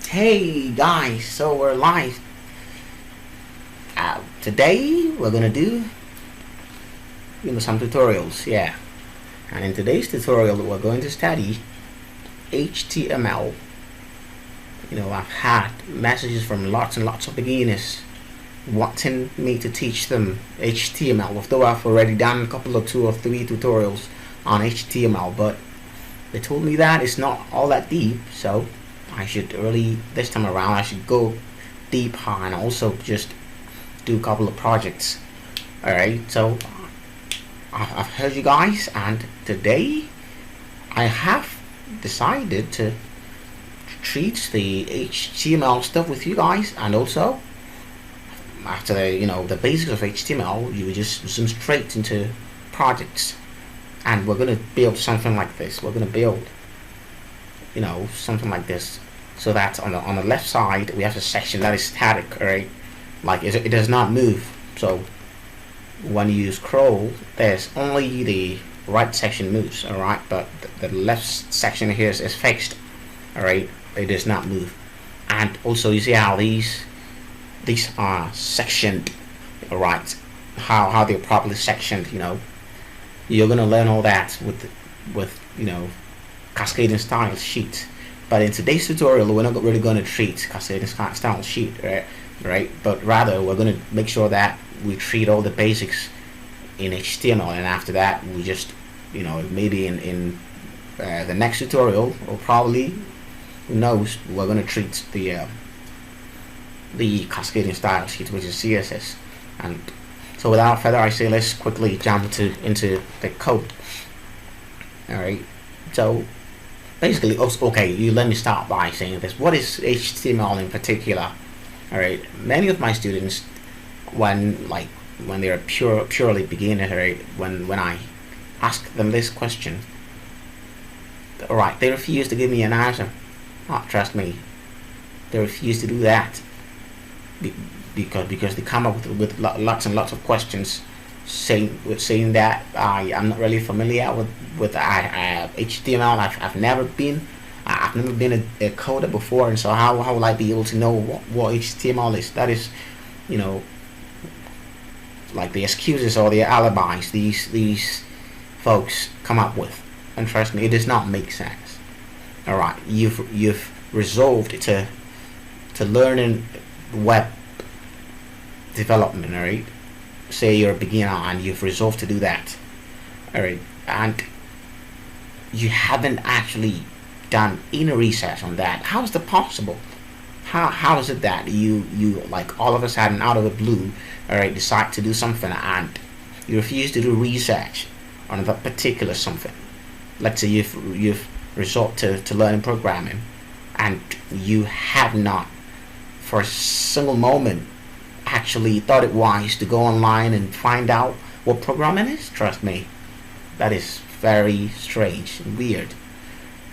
Hey guys, so we're live. Today we're gonna do some tutorials, yeah. And in today's tutorial we're going to study HTML. I've had messages from lots and lots of beginners wanting me to teach them HTML, although I've already done a couple of 2 or 3 tutorials on HTML, but they told me that it's not all that deep, so I should this time around I should go deeper and also just do a couple of projects. Alright, so I've heard you guys, and today I have decided to treat the HTML stuff with you guys, and also after the basics of HTML you just zoom straight into projects, and we're going to build something like this. We're going to build something like this, so that on the left side we have a section that is static, right? Like it does not move. So when you scroll, there's only the right section moves, all right, but the left section here is fixed, all right. It does not move. And also you see how these are sectioned, all right, how they're properly sectioned. You're gonna learn all that with cascading style sheet. But in today's tutorial we're not really going to treat cascading style sheet, right? But rather we're going to make sure that we treat all the basics in HTML, and after that we just maybe in the next tutorial, or probably, who knows, we're going to treat the cascading style sheet, which is CSS. And so without further ado, let's quickly jump into the code. Alright, so basically, okay, let me start by saying this. What is HTML in particular? Alright, many of my students, when they're purely beginner, right, when I ask them this question, alright, they refuse to give me an answer. Trust me, they refuse to do that because they come up with lots and lots of questions, saying that I'm not really familiar with HTML. I've never been a coder before, and so how will I be able to know what HTML is? That is, like the excuses or the alibis these folks come up with, and trust me, it does not make sense. All right, you've resolved to learning web development, all right? Say you're a beginner and you've resolved to do that, all right, and you haven't actually done any research on that. How is that possible? How is it that you like all of a sudden, out of the blue, all right, decide to do something and you refuse to do research on that particular something? Let's say you've resorted to learning programming, and you have not for a single moment actually thought it wise to go online and find out what programming is. Trust me, that is very strange and weird.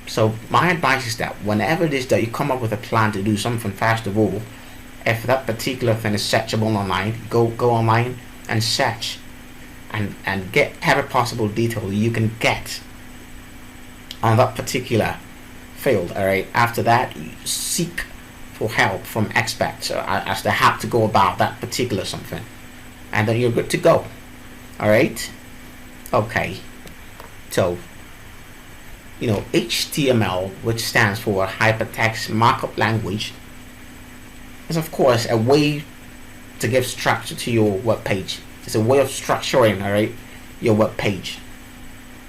So my advice is that whenever it is that you come up with a plan to do something, first of all, if that particular thing is searchable online, go online and search and get every possible detail you can get on that particular field. All right, after that you seek for help from experts as to how to go about that particular something, and then you're good to go. All right, okay, so HTML, which stands for Hypertext Markup Language, is of course a way to give structure to your web page. It's a way of structuring, all right, your web page.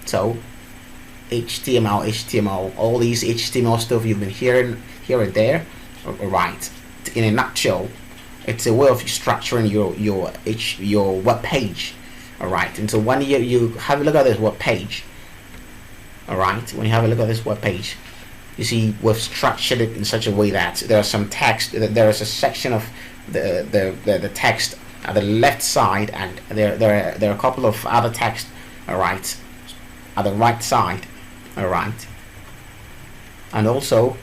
So HTML, all these HTML stuff you've been hearing here and there, right, in a nutshell, it's a way of structuring your web page. All right, and so when you have a look at this web page, all right, when you have a look at this web page, you see we've structured it in such a way that there are some text. There is a section of the text at the left side, and there are a couple of other text, all right, at the right side, all right, and also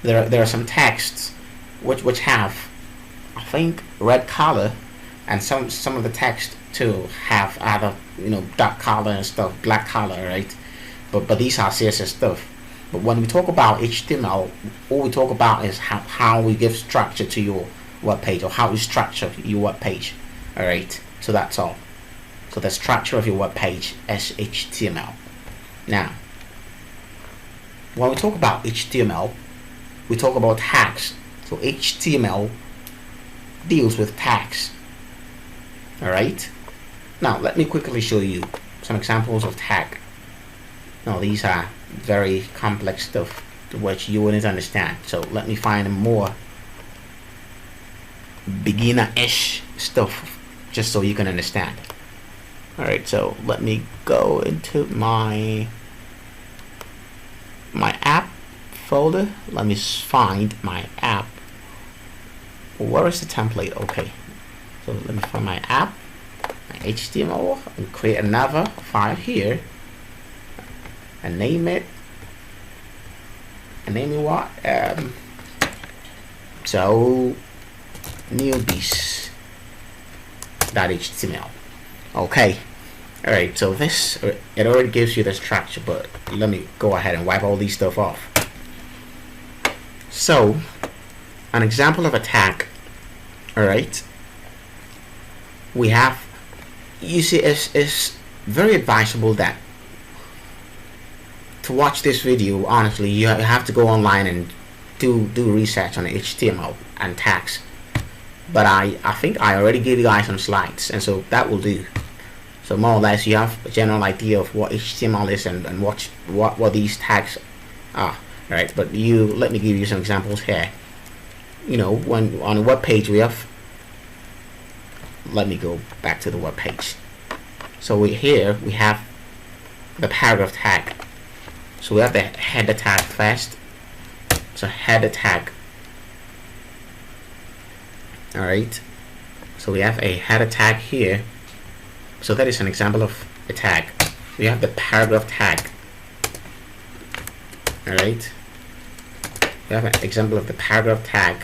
there are some texts which have, I think, red color, and some of the text too have either dark color and stuff, black color, right? But these are CSS stuff. But when we talk about HTML, all we talk about is how we give structure to your web page, or how we structure your web page. Alright, so that's all. So the structure of your web page is HTML. Now, when we talk about HTML, we talk about tags. So HTML deals with tags. Alright, now let me quickly show you some examples of tag. Now these are very complex stuff which you wouldn't understand, so let me find more beginner-ish stuff just so you can understand. Alright, so let me go into my app folder. Let me find my app. Where is the template? Okay, so let me find my app, my HTML, and create another file here and name it. And name it what? So newbies.html. Okay. Alright, so this, it already gives you the structure, but let me go ahead and wipe all these stuff off. So, an example of a tag. Alright, we have, you see, it's very advisable that to watch this video, honestly, you have to go online and do research on HTML and tags. But I think I already gave you guys some slides, and so that will do. So more or less you have a general idea of what HTML is and what these tags are. Right, but let me give you some examples here. You know, when on a web page we have, let me go back to the web page. So here we have the paragraph tag. So we have the header tag first. So header tag. Alright, so we have a header tag here. So that is an example of a tag. We have the paragraph tag. Alright, we have an example of the paragraph tag.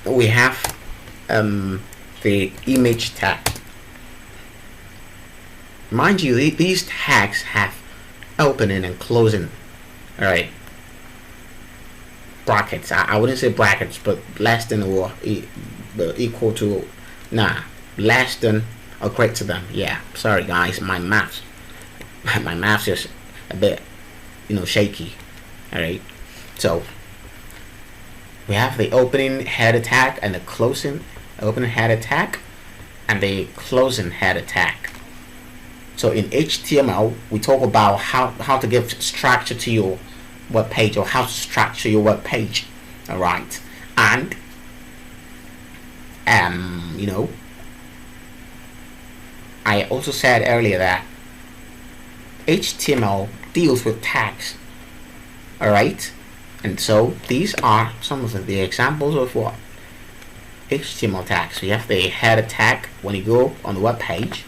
We have the image tag. Mind you, these tags have opening and closing. Alright, brackets. I wouldn't say brackets, but less than or equal to, less than or greater than. Yeah, sorry guys, my maths is a bit, shaky. Alright, so we have the opening header tag and the closing opening header tag and the closing header tag. So in HTML we talk about how to give structure to your web page, or how to structure your web page. Alright, and I also said earlier that HTML deals with tags. Alright, and so these are some of the examples of what HTML tags. We have the header tag. When you go on the web page,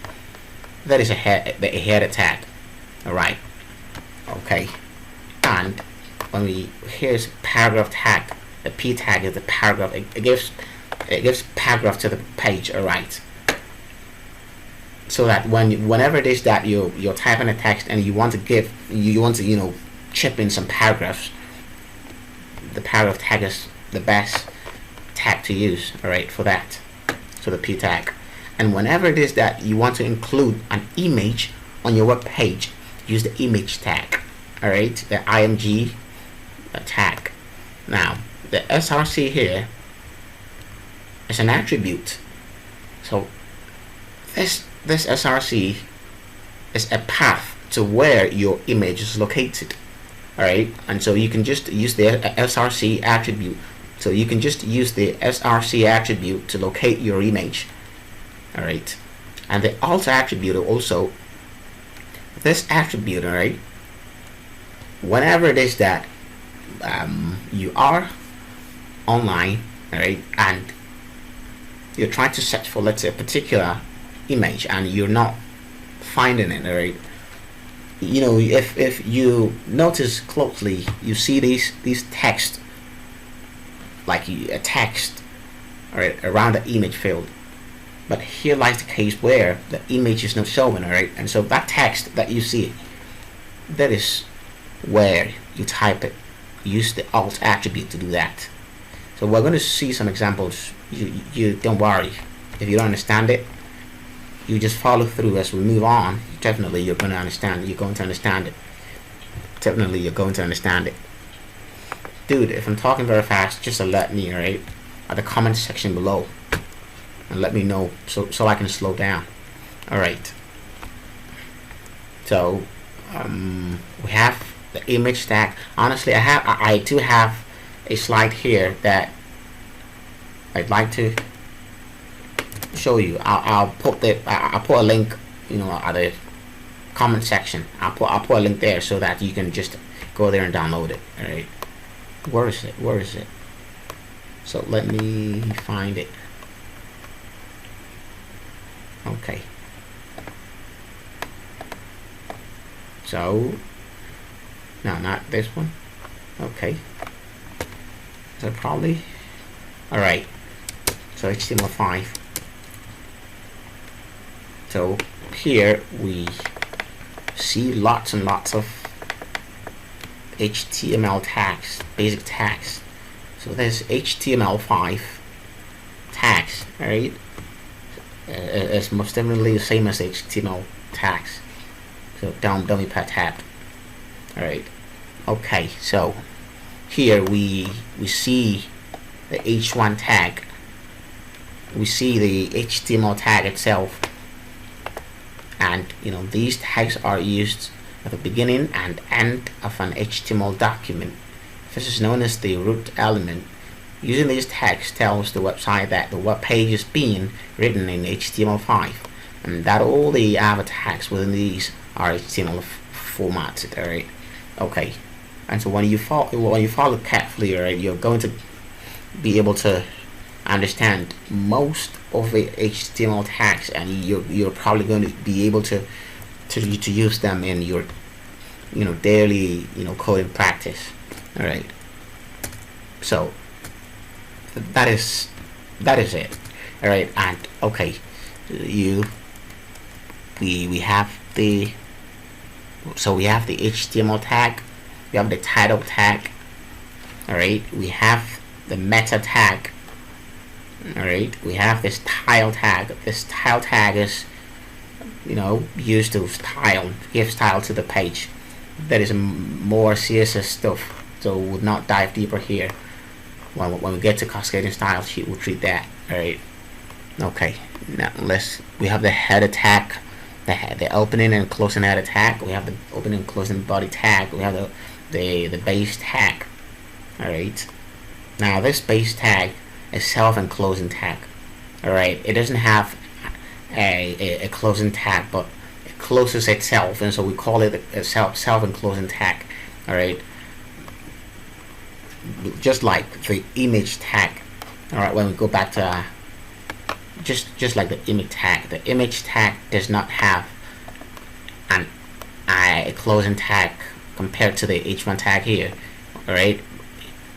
that is a header tag. Alright, okay, and when here's paragraph tag. The P tag is the paragraph. It gives paragraph to the page. Alright, so that whenever it is that you're typing a text and you want to chip in some paragraphs, the paragraph tag is the best tag to use. Alright, for that. So the P tag. And whenever it is that you want to include an image on your web page, use the image tag. Alright, the img tag. Now the src here is an attribute. So this src is a path to where your image is located. Alright, and so you can just use the src attribute. So you can just use the src attribute to locate your image. Alright, and the alt attribute also, this attribute, alright, whenever it is that you are online, alright, and you're trying to search for, let's say, a particular image and you're not finding it, alright, if you notice closely, you see these text, like a text, alright, around the image field. But here lies the case where the image is not showing, alright, and so that text that you see, that is where you type it. Use the alt attribute to do that. So we're going to see some examples. You don't worry if you don't understand it. You just follow through as we move on. Definitely you're going to understand. You're going to understand it. Definitely you're going to understand it. Dude, if I'm talking very fast, just alert me, right, at the comment section below, and let me know so I can slow down. All right. So we have the image tag. Honestly, I do have a slide here that I'd like to show you. I'll put a link, you know, at the comment section. I'll put a link there so that you can just go there and download it. All right. Where is it? So let me find it. Okay. So no, not this one. Okay. So probably. All right. So HTML5. So here we see lots and lots of HTML tags, basic tags. So there's HTML5 tags, right? It's most definitely the same as HTML tags. So dummy pad tab. All right. Okay. So here we see the H1 tag. We see the HTML tag itself, and you know these tags are used at the beginning and end of an HTML document. This is known as the root element. Using these tags tells the website that the web page is being written in HTML5, and that all the other tags within these are HTML formatted. Alright. Okay. And so when you follow carefully, right, you're going to be able to understand most of the HTML tags, and you're probably going to be able to use them in your daily coding practice. All right. So that is it. All right. And okay, we have the HTML tag, we have the title tag. All right. We have the meta tag. All right. We have this style tag. This style tag is used to give style to the page. That is more CSS stuff, so we'll not dive deeper here. When we get to cascading style sheet, we'll treat that. All right. Okay. Now we have the header tag, the opening and closing header tag. We have the opening and closing body tag. We have the base tag. All right. Now this base tag is self-enclosing tag. All right. It doesn't have a closing tag, but it closes itself, and so we call it a self-enclosing tag. All right. Just like the image tag. All right. When we go back to just like the image tag does not have a closing tag compared to the H1 tag here. All right.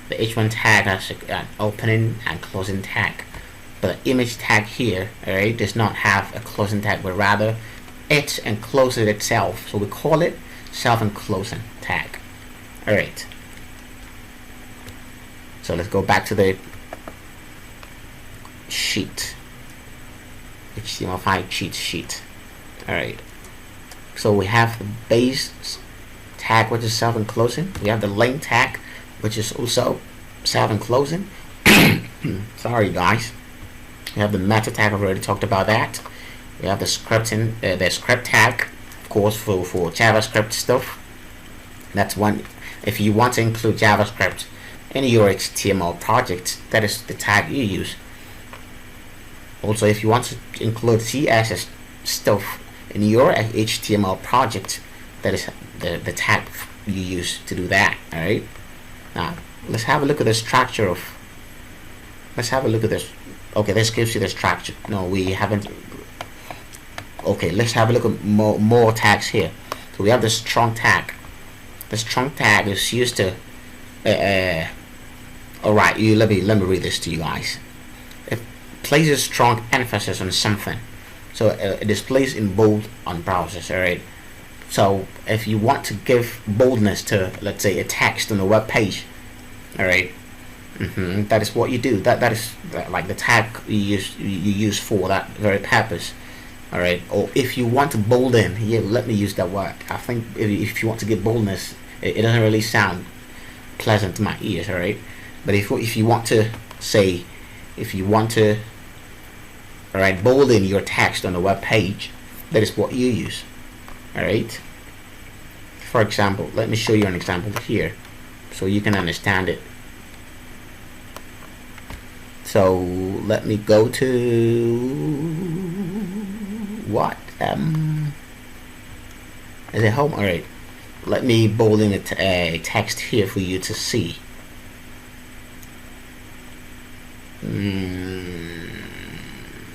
The H1 tag has an opening and closing tag, but the image tag here, alright, does not have a closing tag, but rather it encloses itself. So we call it self-enclosing tag. Alright. So let's go back to the sheet. HTML5 cheat sheet. Alright. So we have the base tag, which is self-enclosing. We have the link tag, which is also self-enclosing. Sorry guys. We have the meta tag. I've already talked about that. We have the scripting, the script tag, of course, for JavaScript stuff. That's one. If you want to include JavaScript in your HTML project, that is the tag you use. Also, if you want to include CSS stuff in your HTML project, that is the tag you use to do that. All right. Now let's have a look at the structure of. Let's have a look at this. Okay, this gives you the structure. No, we haven't. Okay, let's have a look at more tags here. So we have the strong tag. The strong tag is used to. All right, let me read this to you guys. It places strong emphasis on something, so it displays in bold on browsers. All right. So if you want to give boldness to, let's say, a text on a web page, all right, that is what you do. That is like the tag you use for that very purpose. All right. Or if you want to bolden, yeah, let me use that word. I think if you want to give boldness, it doesn't really sound pleasant to my ears. All right. But if you want to say, if you want to, all right, bolden your text on a web page, that is what you use. All right. For example, let me show you an example here, so you can understand it. So let me go to what is it home? All right, let me bolden a text here for you to see.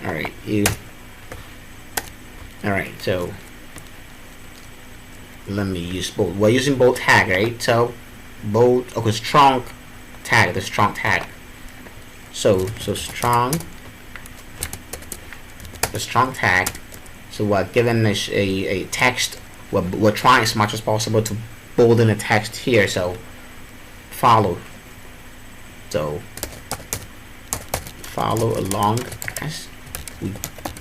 All right, all right, so let me use bold. We're using bold tag, right? So bold, okay, strong tag, the strong tag. So strong, the strong tag. So we're given a text. We're trying as much as possible to bolden a text here. So follow. So follow along as we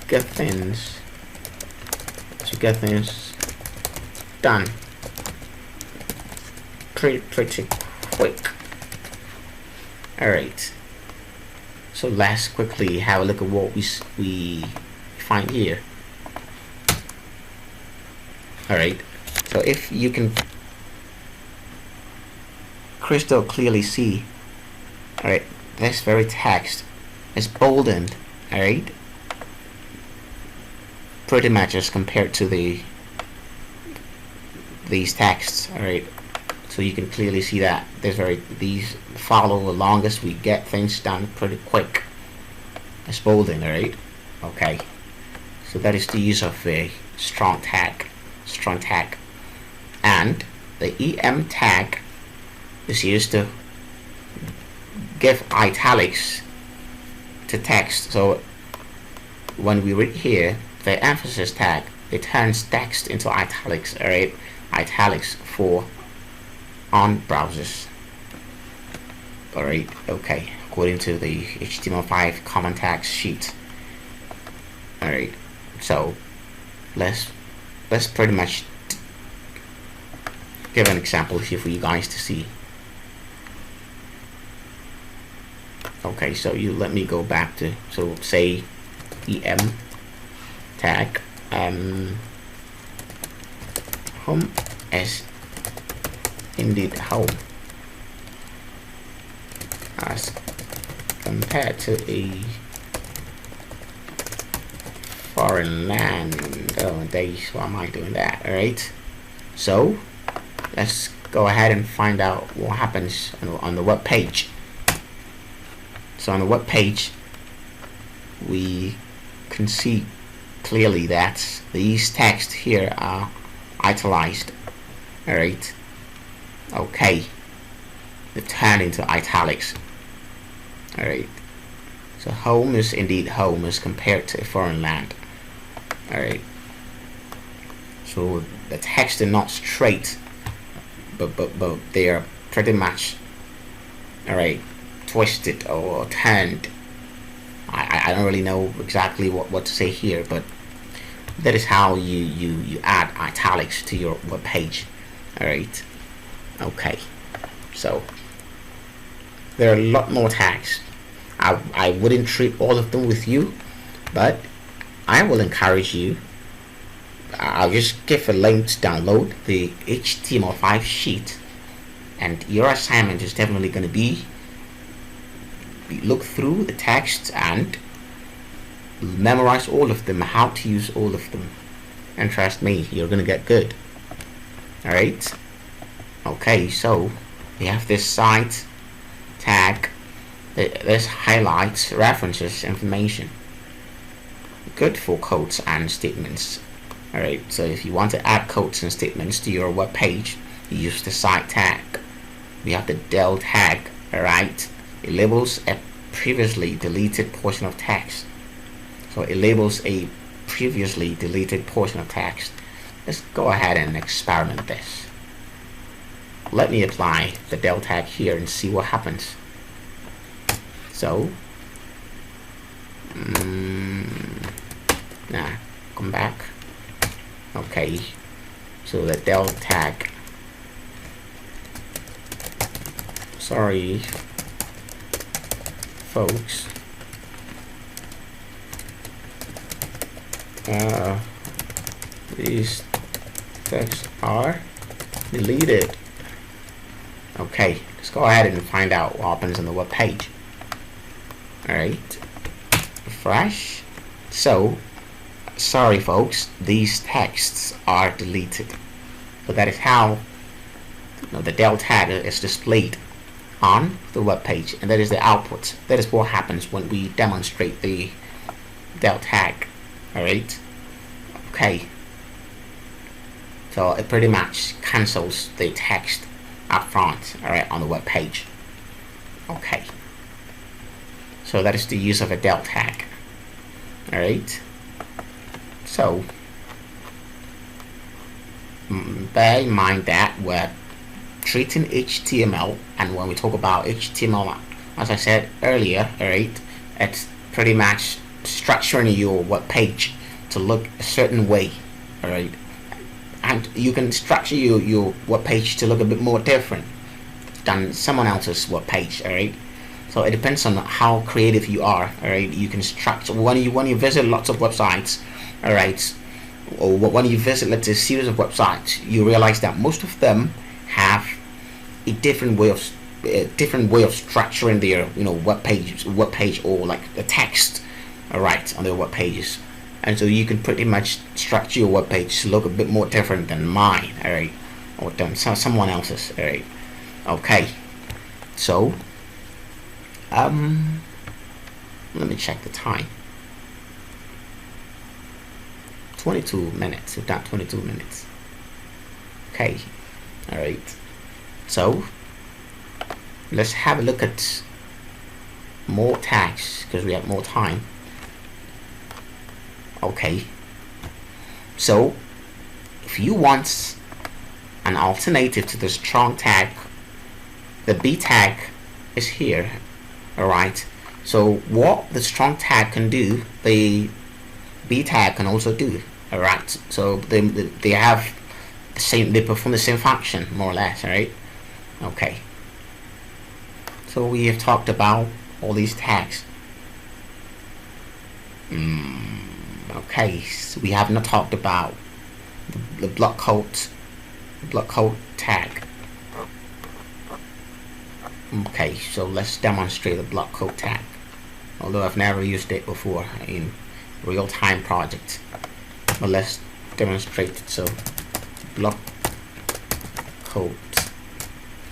get things. To get things done pretty quick. All right. So let's quickly have a look at what we find here. All right. So if you can crystal clearly see, all right, this very text is boldened. All right. Pretty much as compared to these texts. All right. So you can clearly see that these follow along as we get things done pretty quick. It's bolding, right? Okay. So that is the use of a strong tag. And the EM tag is used to give italics to text. So when we read here, the emphasis tag, it turns text into italics, alright? Italics for on browsers. Alright, okay, according to the HTML5 common tags sheet. Alright, so let's pretty much give an example here for you guys to see. Okay, so you let me go back to, so say EM tag home as indeed home as compared to a foreign land. Oh days, why am I doing that? Alright, so let's go ahead and find out what happens on the web page. So on the web page we can see clearly that these texts here are italicized. Alright, okay, they turn into italics. Alright, so home is indeed home as compared to a foreign land. Alright, so the text are not straight, but they are pretty much, alright, twisted or turned. I don't really know exactly what to say here, but that is how you add italics to your web page. Alright, okay, so there are a lot more tags. I wouldn't treat all of them with you, but I will encourage you. I'll just give a link to download the HTML5 sheet, and your assignment is definitely going to be look through the text and memorize all of them, how to use all of them, and trust me, you're going to get good. Alright, okay, so we have this site tag. This highlights references information, good for codes and statements. Alright, so if you want to add codes and statements to your web page, you use the site tag. We have the del tag. Alright, it labels a previously deleted portion of text. So it labels a previously deleted portion of text. let's go ahead and experiment this. Let me apply the del tag here and see what happens. So come back. Okay, so the del tag, sorry folks, these texts are deleted. Okay, let's go ahead and find out what happens on the web page. Alright, refresh. So sorry folks, these texts are deleted. But that is how the del tag is displayed on the web page, and that is the output. That is what happens when we demonstrate the del tag. Alright, okay, so it pretty much cancels the text up front, alright, on the web page. Okay, so that is the use of a del tag. Alright, so bear in mind that we're treating HTML, and when we talk about HTML, as I said earlier, alright, it's pretty much structuring your web page to look a certain way, alright, and you can structure your web page to look a bit more different than someone else's web page, alright. So it depends on how creative you are, alright. You can structure when you visit lots of websites, alright, or when you visit, let's say, a series of websites, you realize that most of them have a different way of structuring their web page, or like the text, alright, on their web pages. And so you can pretty much structure your web page to look a bit more different than mine, alright, or than someone else's, alright. Okay, so let me check the time. 22 minutes. We've done 22 minutes. Okay, alright, so let's have a look at more tags because we have more time. Okay, so if you want an alternative to the strong tag, the B tag is here, alright. So what the strong tag can do, the B tag can also do, alright. So they have the same, they perform the same function more or less, alright. Okay, so we have talked about all these tags. Okay, so we have not talked about the block code tag. Okay, so let's demonstrate the block code tag, although I've never used it before in real-time project, but let's demonstrate it. So block code,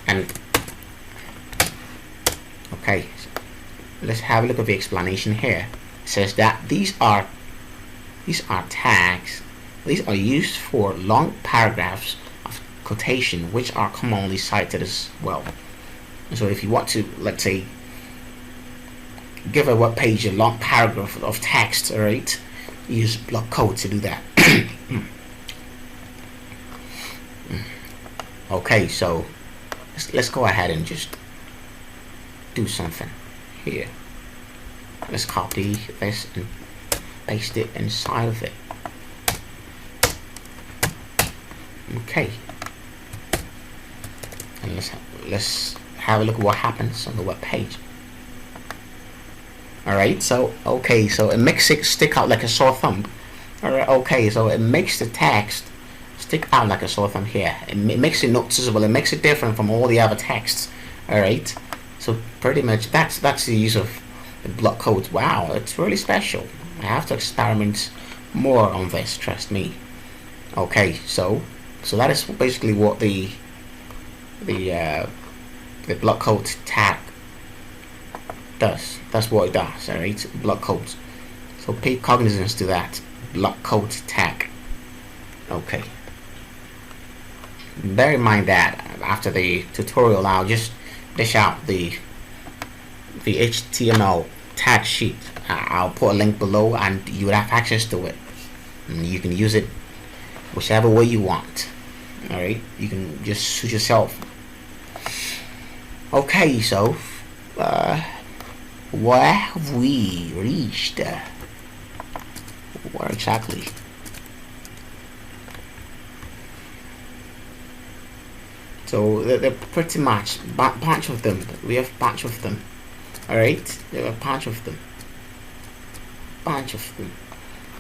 and okay, so let's have a look at the explanation here. It says that these are tags. These are used for long paragraphs of quotation, which are commonly cited as well. So if you want to, let's say, give a web page a long paragraph of text, alright, use block code to do that. Okay, so let's go ahead and just do something here. Let's copy this and paste it inside of it. Okay, and let's have a look at what happens on the web page. Alright, so okay, so it makes it stick out like a sore thumb. Alright, okay, so it makes the text stick out like a sore thumb here. It makes it noticeable. It makes it different from all the other texts. Alright, so pretty much that's the use of the block codes. Wow, it's really special. I have to experiment more on this, trust me. Okay, so that is basically what the block code tag does. That's what it does, alright? Block codes. So pay cognizance to that block code tag. Okay. Bear in mind that after the tutorial, I'll just dish out the HTML tag sheet. I'll put a link below, and you would have access to it. And you can use it whichever way you want. Alright, you can just suit yourself. Okay, so where have we reached? Where exactly? So they're pretty much bunch of them. We have bunch of them. Alright, there are a bunch of them.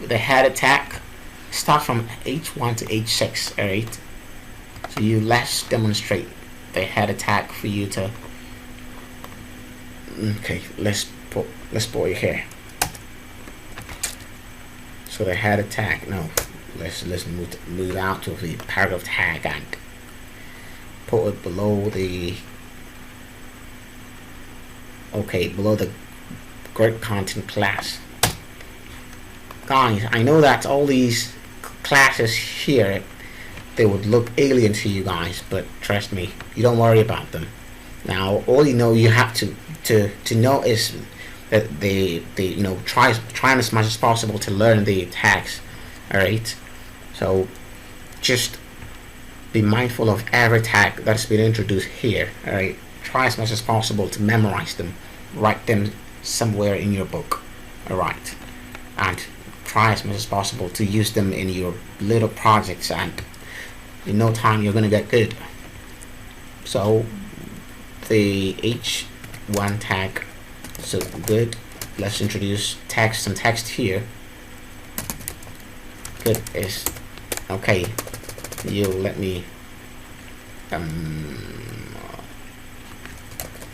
The head attack start from H1 to H6. Alright, so let's demonstrate the head attack for you to. Okay, let's put it here. So the head attack. No, let's move out of the paragraph tag and put it below the. Okay, below the grid content class. Guys, I know that all these classes here, they would look alien to you guys, but trust me, you don't worry about them. Now, all you have to know is that they trying as much as possible to learn the tags. All right, so just be mindful of every tag that's been introduced here. All right, try as much as possible to memorize them, write them somewhere in your book. All right, and try as much as possible to use them in your little projects, and in no time you're gonna get good. So the H1 tag, so good. Let's introduce text and text here. Good is okay. You let me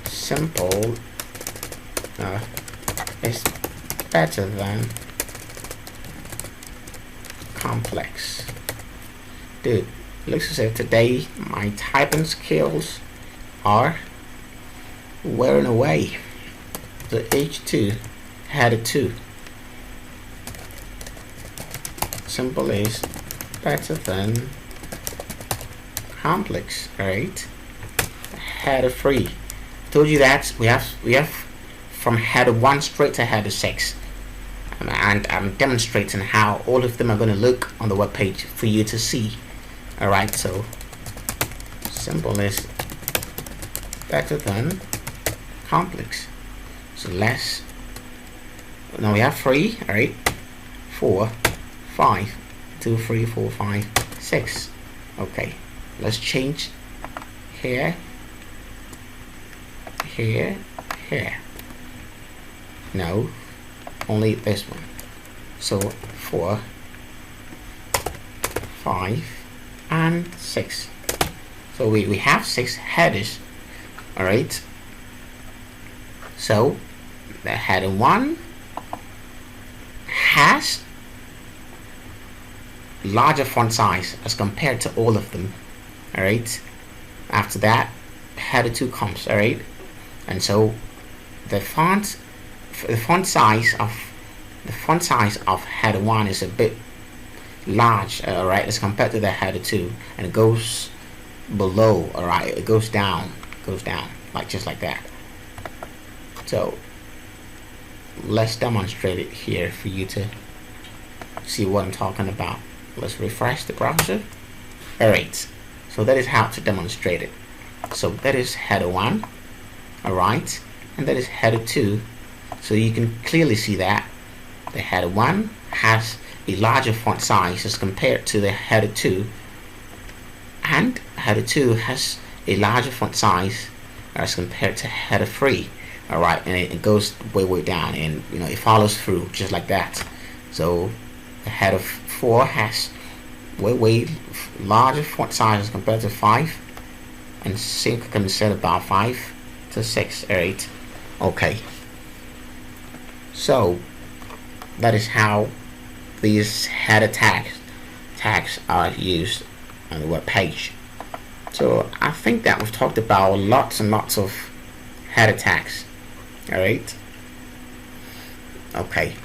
simple is better than complex. Dude, looks as if today my typing skills are wearing away. The H2 had a 2. Simple is better than complex, right? Header 3. Told you that we have from header 1 straight to header 6, and I'm demonstrating how all of them are going to look on the web page for you to see. All right, so simple is better than complex. So let's now we have 3, all right, 4, 5, 2, 3, 4, 5, 6. Okay, let's change here, here. No, only this one. So 4, 5, and 6. So we have 6 headers. All right. So the header 1 has larger font size as compared to all of them. All right. After that, header 2 comes. All right. And so the font size of header 1 is a bit large, right, as compared to the header 2, and it goes below. All right, it goes down like just like that. So let's demonstrate it here for you to see what I'm talking about. Let's refresh the browser. All right, so that is how to demonstrate it. So that is header 1, all right, and that is header 2. So you can clearly see that the header 1 has a larger font size as compared to the header 2, and header 2 has a larger font size as compared to header 3. All right, and it goes way down, and it follows through just like that. So the header 4 has way larger font size as compared to 5, and same can be said about 5 to 6, 8. Okay, so that is how these header tags are used on the web page. So I think that we've talked about lots and lots of header tags. All right. Okay.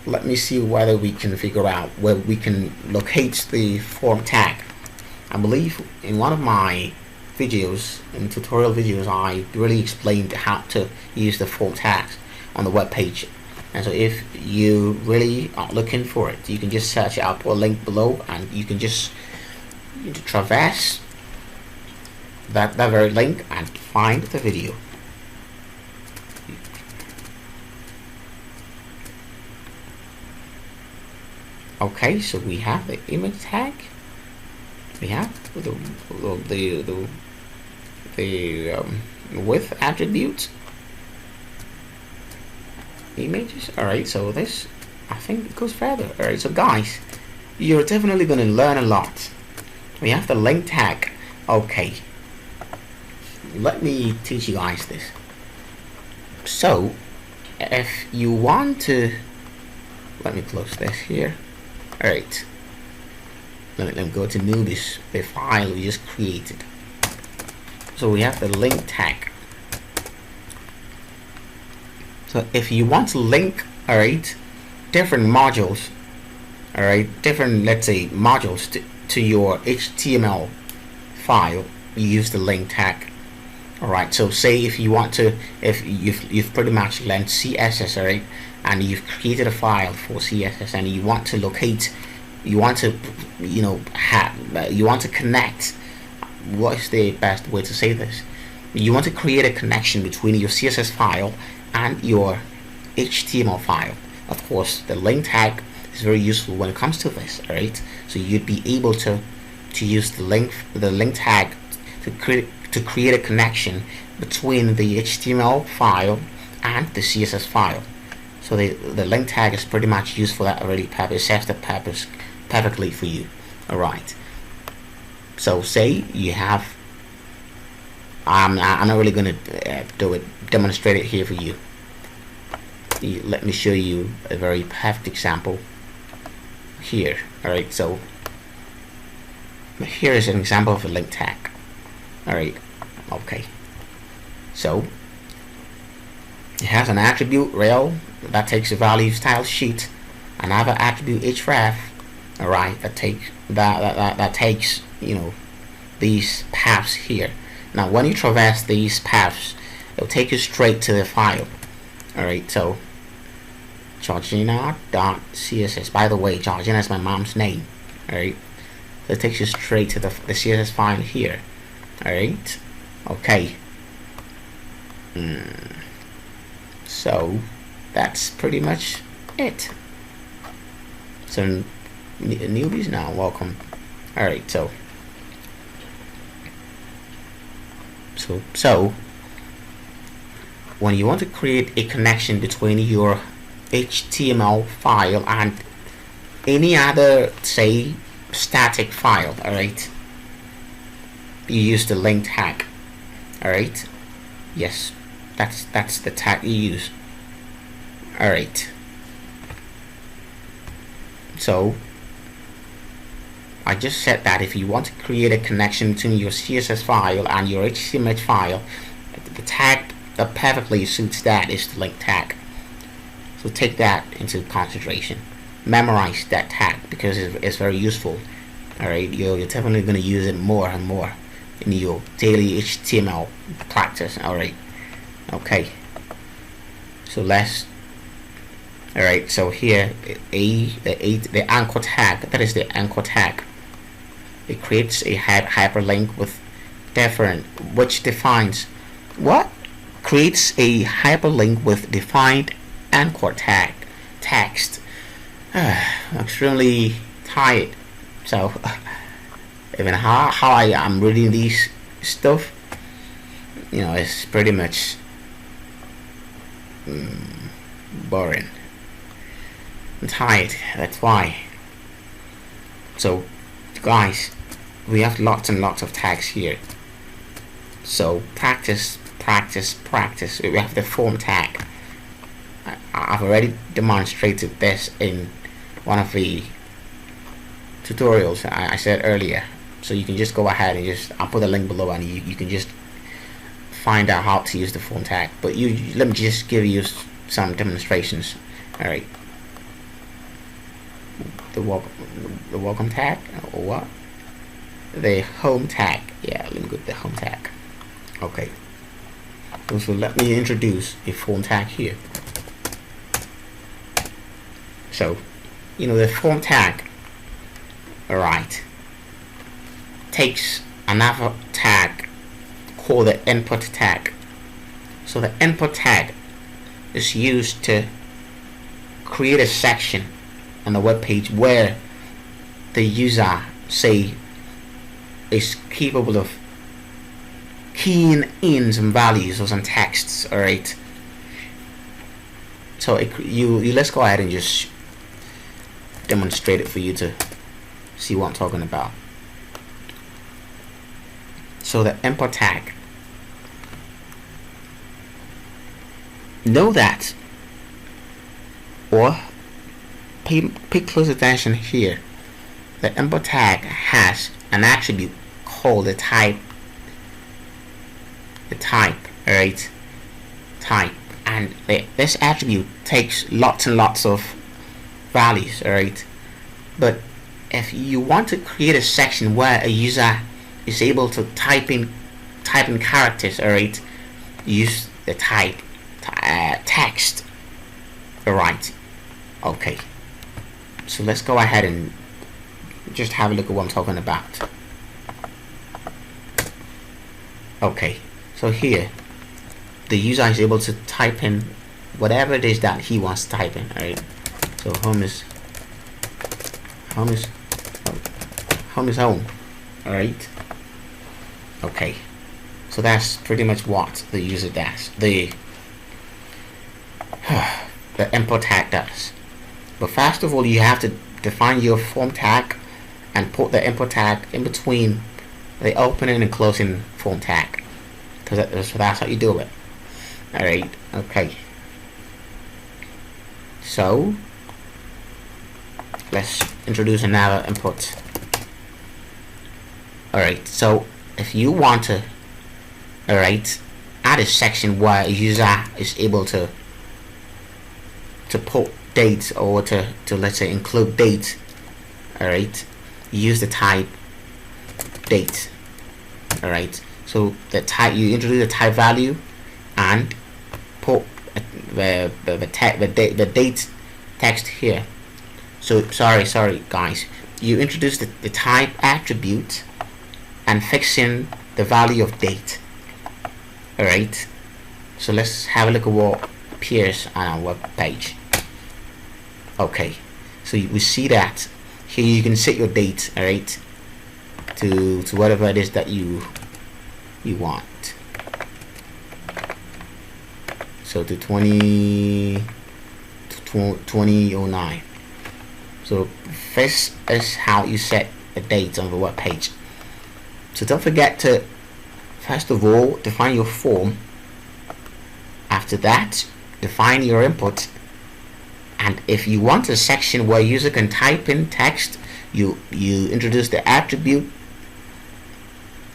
Let me see whether we can figure out where we can locate the form tag. I believe in one of my videos, in tutorial videos, I really explained how to use the form tags on the web page. And so if you really are looking for it, you can just search it. I'll put a link below, and you can just traverse that very link and find the video. Okay, so we have the image tag, we have the width attribute, images. Alright, so this, I think it goes further. Alright, so guys, you're definitely going to learn a lot. We have the link tag. Okay, let me teach you guys this. So if you want to, let me close this here. Alright, let me go to Nubis, the file we just created. So we have the link tag. So if you want to link, alright, different modules, alright, different, let's say, modules to your HTML file, you use the link tag. Alright, so say if you want to, if you've pretty much learned CSS, alright, and you've created a file for CSS, and you want to locate, you want to, you know, you want to connect. What is the best way to say this? You want to create a connection between your CSS file and your HTML file. Of course, the link tag is very useful when it comes to this. Alright, so you'd be able to use the link tag to create a connection between the HTML file and the CSS file. So the link tag is pretty much used for that already. It serves the purpose perfectly for you. Alright, so say you have, I'm not really going to demonstrate it here for you. Let me show you a very perfect example here. Alright, so here is an example of a link tag. Alright, okay, so it has an attribute rel that takes the value style sheet, another attribute href, alright, that takes, you know, these paths here. Now when you traverse these paths, it'll take you straight to the file. Alright, so Georgina.css. By the way, Georgina is my mom's name. Alright, so it takes you straight to the CSS file here. Alright, okay. So that's pretty much it. So newbies now, welcome. Alright, so when you want to create a connection between your HTML file and any other, say, static file, alright, you use the link tag. Alright, yes, that's the tag you use. Alright, so I just said that if you want to create a connection between your CSS file and your HTML file, the tag that perfectly suits that is the link tag. So take that into consideration. Memorize that tag because it's very useful. Alright, you're definitely going to use it more and more in your daily HTML practice. Alright, okay, so let's, alright, so here the anchor tag, that is the anchor tag. It creates a hyperlink with different, which defines what? Creates a hyperlink with defined anchor tag text. I'm extremely tired, so even how I am reading these stuff, you know, it's pretty much boring. I'm tired, that's why. So guys, we have lots and lots of tags here, so practice. We have the form tag. I've already demonstrated this in one of the tutorials I said earlier, so you can just go ahead and I'll put a link below, and you can just find out how to use the form tag. But let me just give you some demonstrations. Alright, the welcome tag, or what? The home tag. Yeah, let me go to the home tag. Okay, so let me introduce a form tag here. So the form tag, alright, takes another tag called the input tag. So the input tag is used to create a section on the web page where the user, say, is capable of keying in some values or some texts. Alright, so let's go ahead and just demonstrate it for you to see what I'm talking about. So the input tag, know that, or pay close attention here. The input tag has an attribute called the type. Alright, type, and this attribute takes lots and lots of values. Alright, but if you want to create a section where a user is able to type in characters, alright, use the type text. Alright, okay, so let's go ahead and just have a look at what I'm talking about. Okay, so here the user is able to type in whatever it is that he wants to type in. Alright, so home is home. Alright, okay, so that's pretty much what the user does, the input tag does. But first of all, you have to define your form tag and put the input tag in between the opening and closing form tag, because that's how you do it. Alright, okay, so let's introduce another input. Alright, so if you want to add a section where a user is able to put dates, or to let's say include dates, alright, use the type date. Alright, so the type, you introduce the type value and put the date text here. So sorry guys, you introduce the type attribute and fix in the value of date. Alright, so let's have a look at what appears on our web page. Okay, so we see that here you can set your date, alright, to whatever it is that you want. So to 2009. So this is how you set a date on the web page. So don't forget to first of all define your form. After that, define your input. And if you want a section where user can type in text, you introduce the attribute,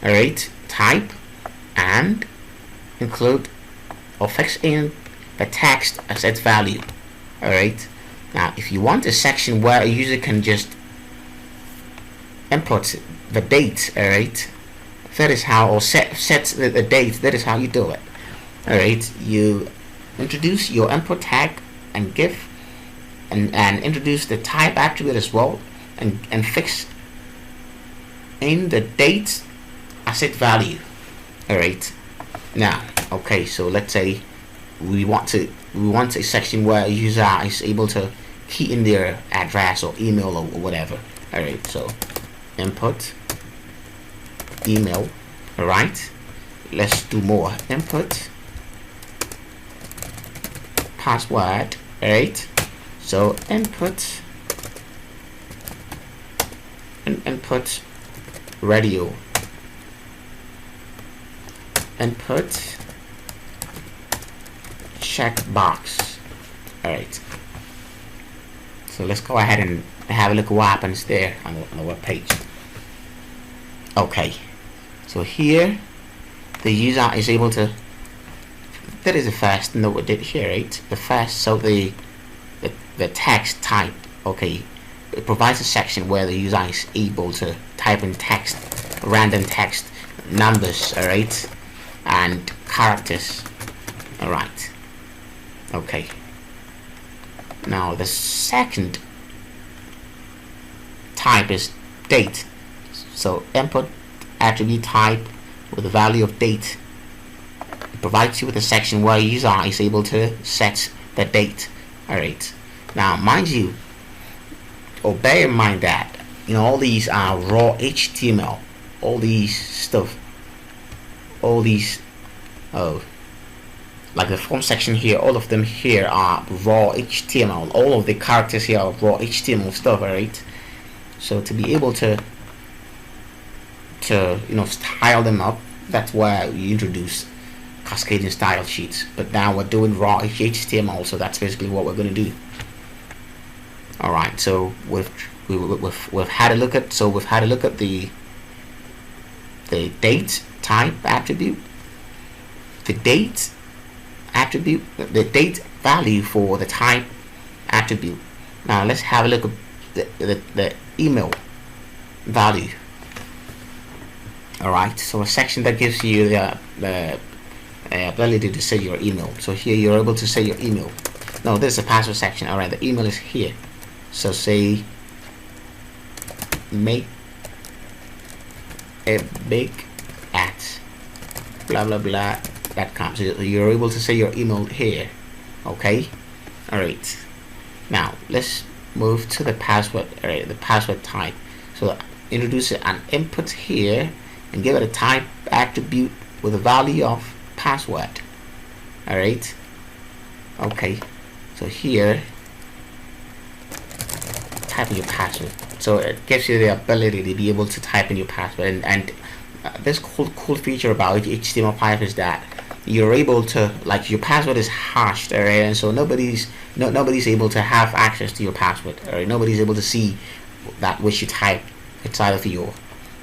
alright, type, and include or fix in the text as its value. Alright, now if you want a section where a user can just input the date, alright, that is how, or set the date, that is how you do it. Alright, you introduce your input tag and give and introduce the type attribute as well, and fix in the date as its value. Alright, now okay, so let's say we want a section where a user is able to key in their address or email or whatever. Alright, so input email. Alright, let's do more. Input password. Alright, so input radio, input checkbox. Alright, so let's go ahead and have a look at what happens there on the web page. Okay, so here the user is able to, that is the first note we did here, right? The first, so the text type, okay, it provides a section where the user is able to type in text, random text, numbers, alright, and characters. Alright, okay, Now the second type is date. So input attribute type with the value of date. It provides you with a section where user is able to set the date. Alright. Now mind you, or bear in mind that all these are raw HTML. All these stuff, all these like the form section here, all of them here are raw HTML. All of the characters here are raw HTML stuff. Alright. So to be able to style them up, that's why we introduce cascading style sheets. But now we're doing raw HTML, so that's basically what we're going to do. All right, so we've had a look at the date type attribute, the date attribute, the date value for the type attribute. Now let's have a look at the email value. Alright, so a section that gives you the ability to set your email. So here you're able to set your email. No, this is a password section. Alright, the email is here. So say make a big at blah blah blah.com. So you're able to set your email here. Okay. Alright. Now let's move to the password. Alright, the password type. So introduce an input here and give it a type attribute with a value of password. Alright. Okay. So here type in your password. So it gives you the ability to be able to type in your password, and this cool feature about HTML5 is that you're able to, like, your password is hashed, alright, and so nobody's able to have access to your password, alright. Nobody's able to see that which you type inside of your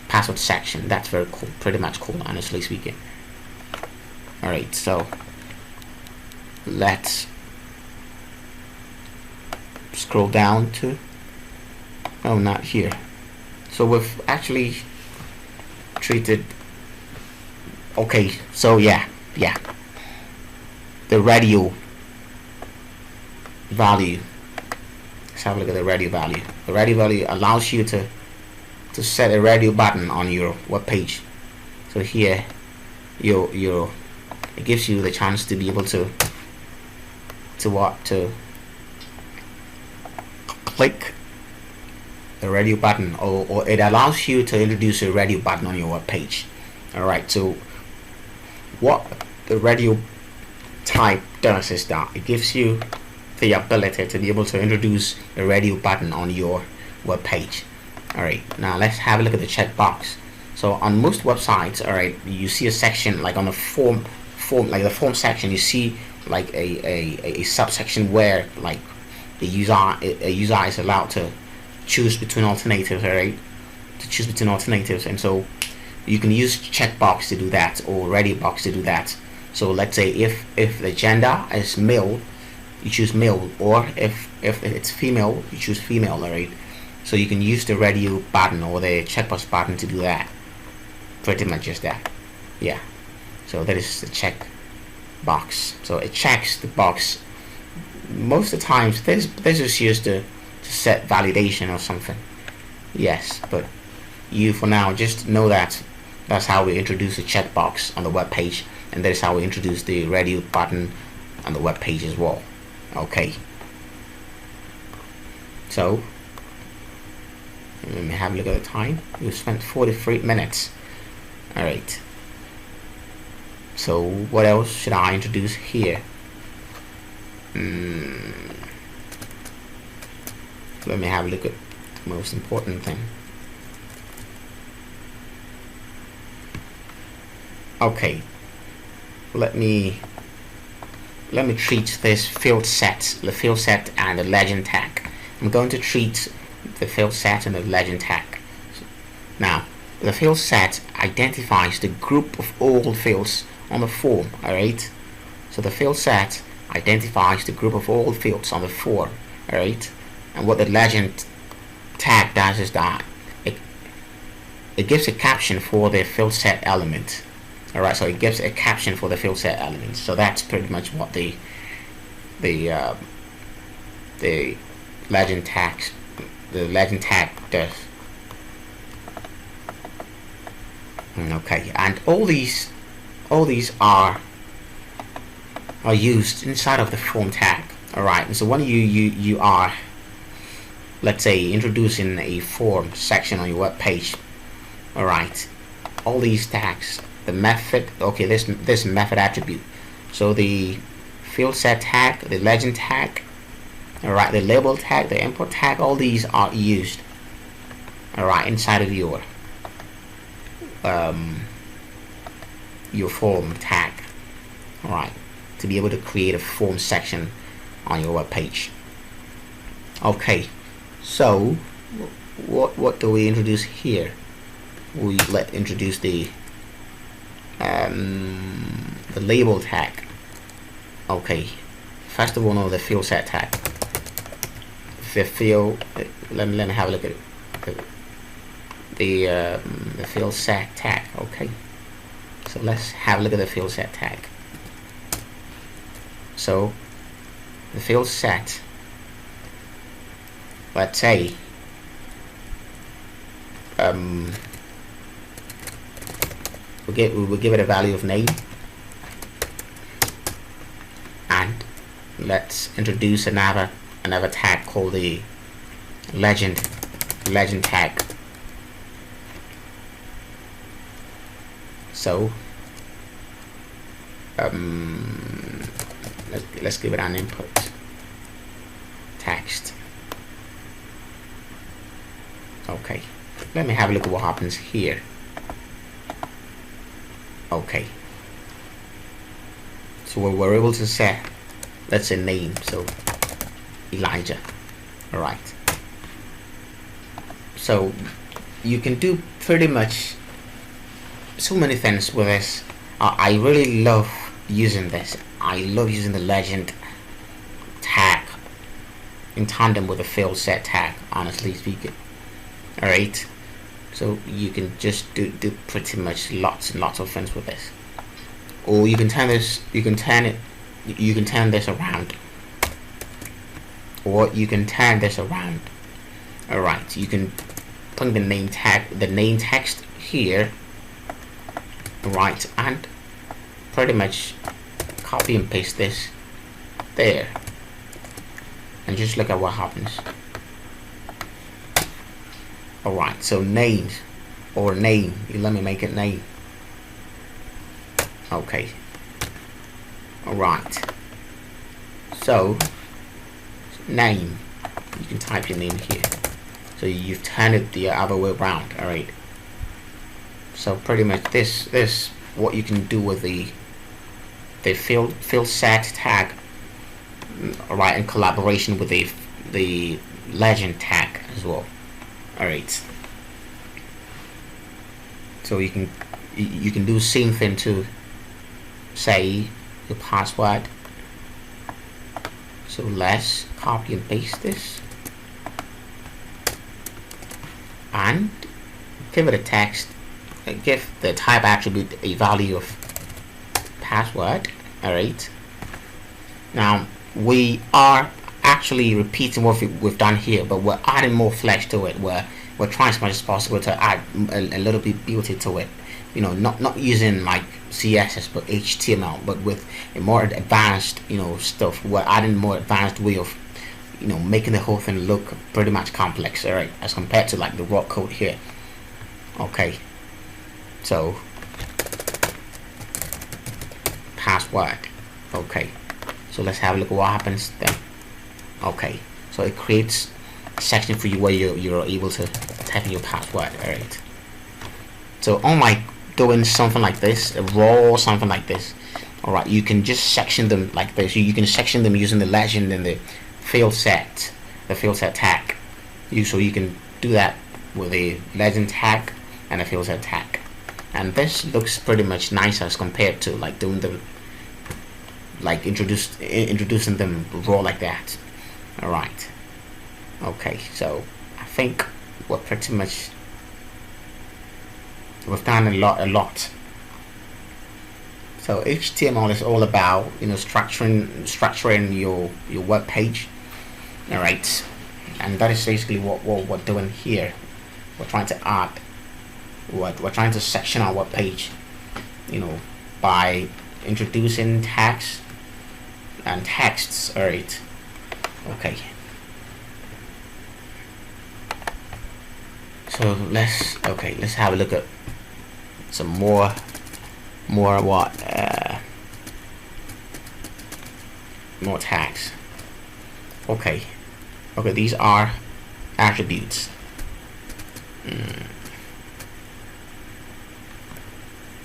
password section. That's very cool, pretty much cool, honestly speaking. Alright, so let's scroll down to, oh, not here. So we've actually treated, okay, so yeah, the radio value. Let's have a look at the radio value. The radio value allows you to set a radio button on your web page. So here it gives you the chance to be able to click the radio button, or it allows you to introduce a radio button on your web page. Alright, so what the radio type does is that it gives you the ability to be able to introduce a radio button on your web page. Alright, now let's have a look at the checkbox. So on most websites, alright, you see a section like on the form, like the form section, you see like a subsection where like a user is allowed to choose between alternatives, alright, and so you can use checkbox to do that, or radio box to do that. So let's say if the gender is male, you choose male, or if it's female, you choose female, alright. So you can use the radio button or the checkbox button to do that. Pretty much just that. Yeah. So that is the check box. So it checks the box. Most of the times this is used to set validation or something. Yes, but you for now just know that that's how we introduce the checkbox on the web page, and that is how we introduce the radio button on the web page as well. Okay. So let me have a look at the time. We've spent 43 minutes. Alright. So what else should I introduce here? Let me have a look at the most important thing. Okay. Let me treat this field set, the field set and the legend tag. I'm going to treat the field set and the legend tag. Now, the field set identifies the group of all fields on the form. Alright. So the field set identifies the group of all fields on the form. Alright. And what the legend tag does is that it gives a caption for the field set element. Alright, so it gives a caption for the field set element. So that's pretty much what the the legend tags, the legend tag does. Okay, and all these are used inside of the form tag. All right, and so when you are, let's say, introducing a form section on your web page, all right, all these tags, the method, okay, this method attribute, so the field set tag, the legend tag, all right, the label tag, the import tag, all these are used, all right, inside of your form tag, all right, to be able to create a form section on your web page. Okay, so what do we introduce here? We introduce the label tag. Okay, first of all, no, the field set tag. The field. Let me have a look at it. The field set tag. Okay, so let's have a look at the field set tag. So the field set, let's say we will give it a value of name, and let's introduce another tag called the legend tag. So let's give it an input text. Okay, let me have a look at what happens here. Okay, so we're able to set, let's say, name, so Elijah. All right, so you can do pretty much so many things with this. I really love using this. I love using the legend tag in tandem with the field set tag, honestly speaking. All right, so you can just do pretty much lots and lots of things with this. Or you can turn this, you can turn this around, or you can turn this around. All right, you can put the name text here, right, and pretty much copy and paste this there, and just look at what happens. Alright, so names, or name, let me make it name. Okay, alright, so name, you can type your name here, so you've turned it the other way around. Alright, so pretty much this what you can do with the field set tag, alright, in collaboration with the legend tag as well. Alright, so you can do the same thing to say your password. So let's copy and paste this and give it a text, give the type attribute a value of password. Alright, now we are actually repeating what we've done here, but we're adding more flesh to it. We're trying as much as possible to add a little bit beauty to it, you know, not using like CSS but HTML, but with a more advanced, you know, stuff. We're adding more advanced way of, you know, making the whole thing look pretty much complex, alright, as compared to like the raw code here. Okay, so password. Okay, so let's have a look at what happens then. Okay, so it creates a section for you where you're able to type in your password. Alright, so unlike doing something like this, a raw or something like this, alright, you can just section them like this. You can section them using the legend and the field set tag. So you can do that with a legend tag and a field set tag, and this looks pretty much nice as compared to like doing them, like introducing them raw like that. Alright, okay, so I think we're pretty much, we've done a lot. So HTML is all about, you know, structuring your web page. All right, and that is basically what we're doing here. We're trying to add what we're trying to section our web page, you know, by introducing tags and texts. All right, okay. So let's have a look at some more more tags. Okay, these are attributes.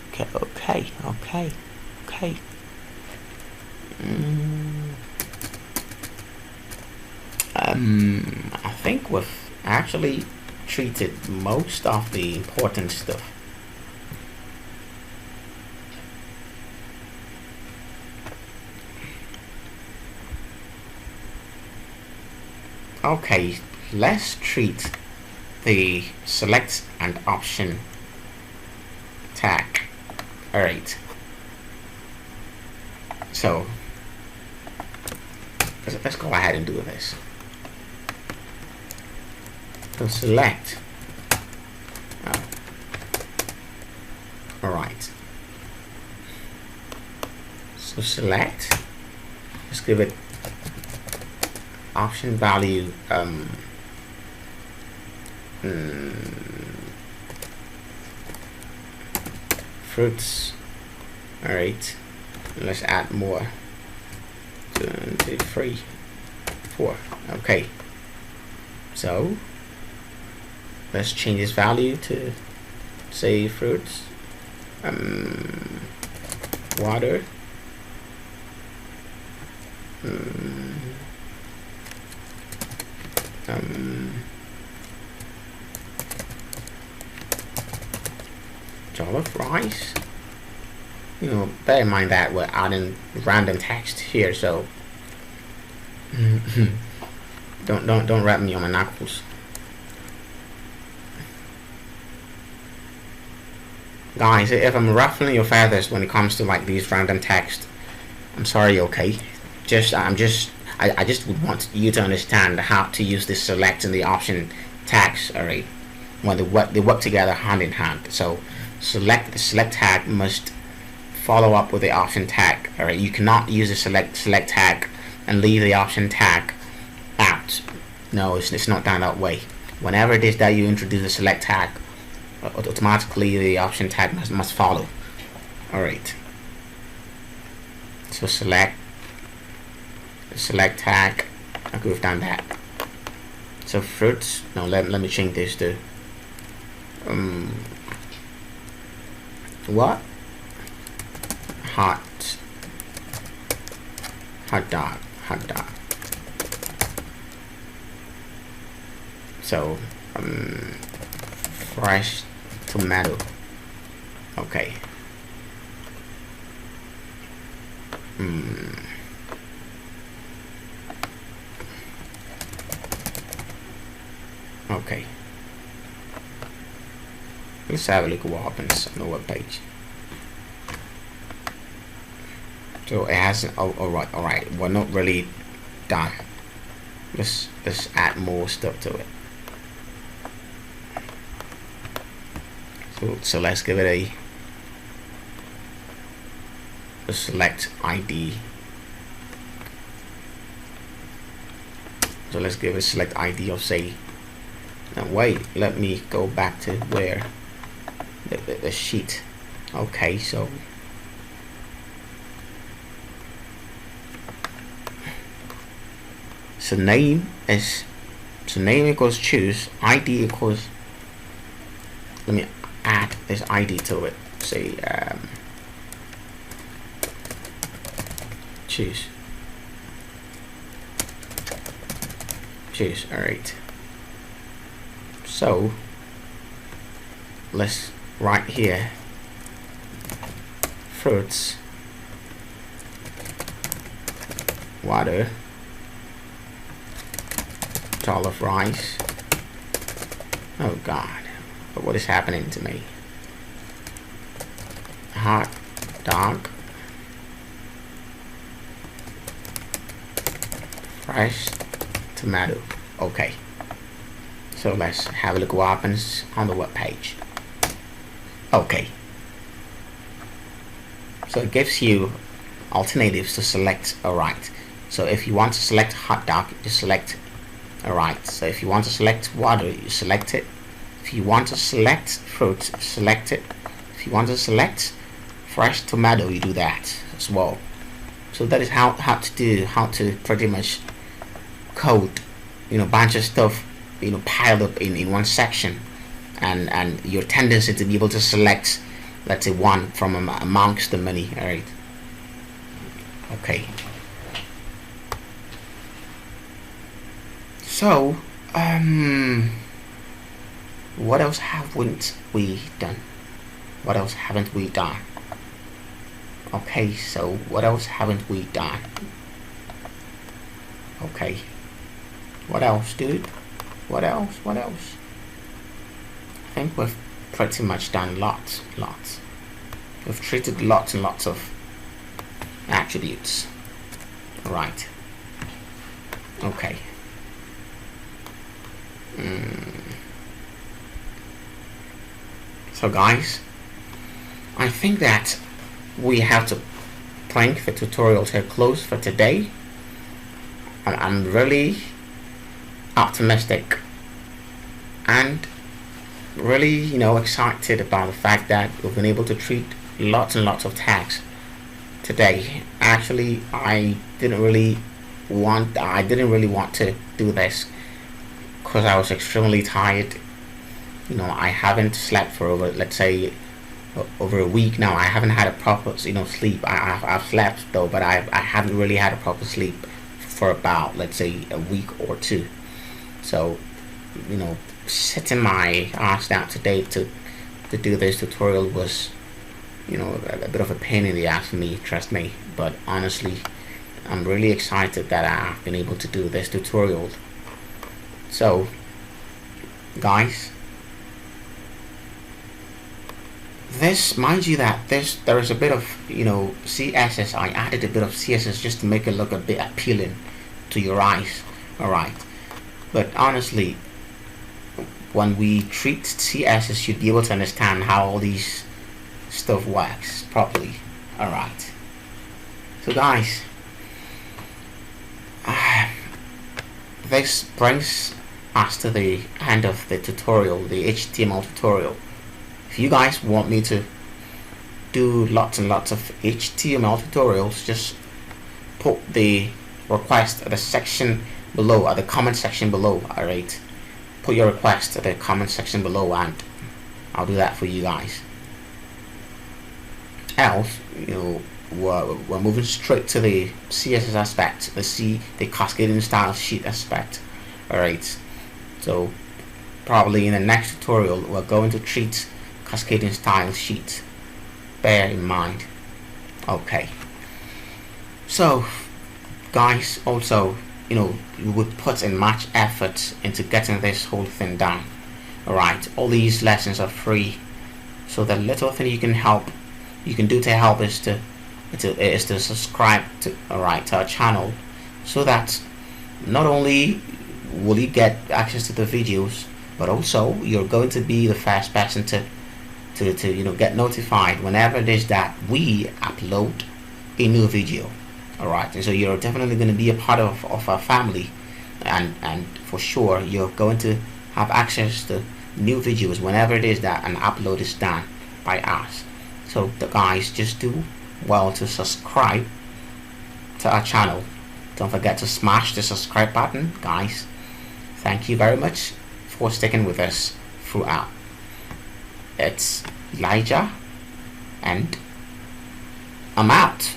Okay. I think we've actually treated most of the important stuff. Okay, let's treat the select and option tag. Alright, so let's go ahead and do this. So select. Alright, so select, let's give it option value fruits. All right, let's add more. 2, 3, 4. Okay, so let's change this value to say fruits, water, jollof rice. You know, bear in mind that we're adding random text here, so don't rap me on my knuckles. Guys, if I'm ruffling your feathers when it comes to like these random text, I'm sorry, okay? I just would want you to understand how to use this select and the option tags, alright? When they work together hand in hand. So the select tag must follow up with the option tag. Alright, you cannot use the select tag and leave the option tag out. No, it's not done that way. Whenever it is that you introduce a select tag, automatically the option tag must follow. Alright, so select tag. Okay, we've done that. So fruits. Now let me change this to what? Hot dog. So fresh tomato. Okay. Okay. Let's have a look at what happens on the web page. So it hasn't. Alright. We're not really done. Let's add more stuff to it. So let's give it a select ID. So let's give it a select ID of say. Now wait, let me go back to where the sheet. Okay, so name equals choose, ID equals, let me add this ID to it, say choose. Alright, so let's write here fruits, water, jollof rice. Oh god, what is happening to me? Hot dog, fresh tomato. Okay, so let's have a look what happens on the web page. Okay, so it gives you alternatives to select. Alright, so if you want to select hot dog, you select. Alright, so if you want to select water, you select it. If you want to select fruit, select it. If you want to select fresh tomato, you do that as well. So that is how to pretty much code, bunch of stuff, piled up in one section, and your tendency to be able to select, let's say, one from amongst the many. All right. Okay. So, what else haven't we done? What else haven't we done? Okay, so what else haven't we done? Okay. What else, dude? What else? What else? I think we've pretty much done lots. We've treated lots and lots of attributes. Right. Okay. So guys, I think that we have to bring the tutorial to a close for today. I'm really optimistic and really, excited about the fact that we've been able to treat lots and lots of tags today. Actually, I didn't really want to do this because I was extremely tired. I haven't slept for over, let's say, over a week now. I haven't had a proper, sleep. I've slept though, but I haven't really had a proper sleep for about, let's say, a week or two. So, sitting my ass down today to do this tutorial was, a bit of a pain in the ass for me, trust me. But honestly, I'm really excited that I've been able to do this tutorial. So, guys, mind you that there is a bit of CSS. I added a bit of CSS just to make it look a bit appealing to your eyes. Alright, but honestly, when we treat CSS, you'd be able to understand how all these stuff works properly. Alright, so guys, this brings us to the end of the tutorial, the HTML tutorial. If you guys want me to do lots and lots of HTML tutorials, just put the request at the section below, at the comment section below. Alright, put your request at the comment section below and I'll do that for you guys. Else, we're moving straight to the CSS aspect, the cascading style sheet aspect. Alright, so probably in the next tutorial we're going to treat cascading style sheet. Bear in mind. Okay, so guys, also we would put in much effort into getting this whole thing done. Alright, all these lessons are free, so the little thing you can do to help is to subscribe to our channel, so that not only will you get access to the videos, but also you're going to be the first person to get notified whenever it is that we upload a new video. Alright, and so you're definitely going to be a part of our family, and for sure you're going to have access to new videos whenever it is that an upload is done by us. So the guys, just do well to subscribe to our channel. Don't forget to smash the subscribe button, guys. Thank you very much for sticking with us throughout. It's Elijah, and I'm out.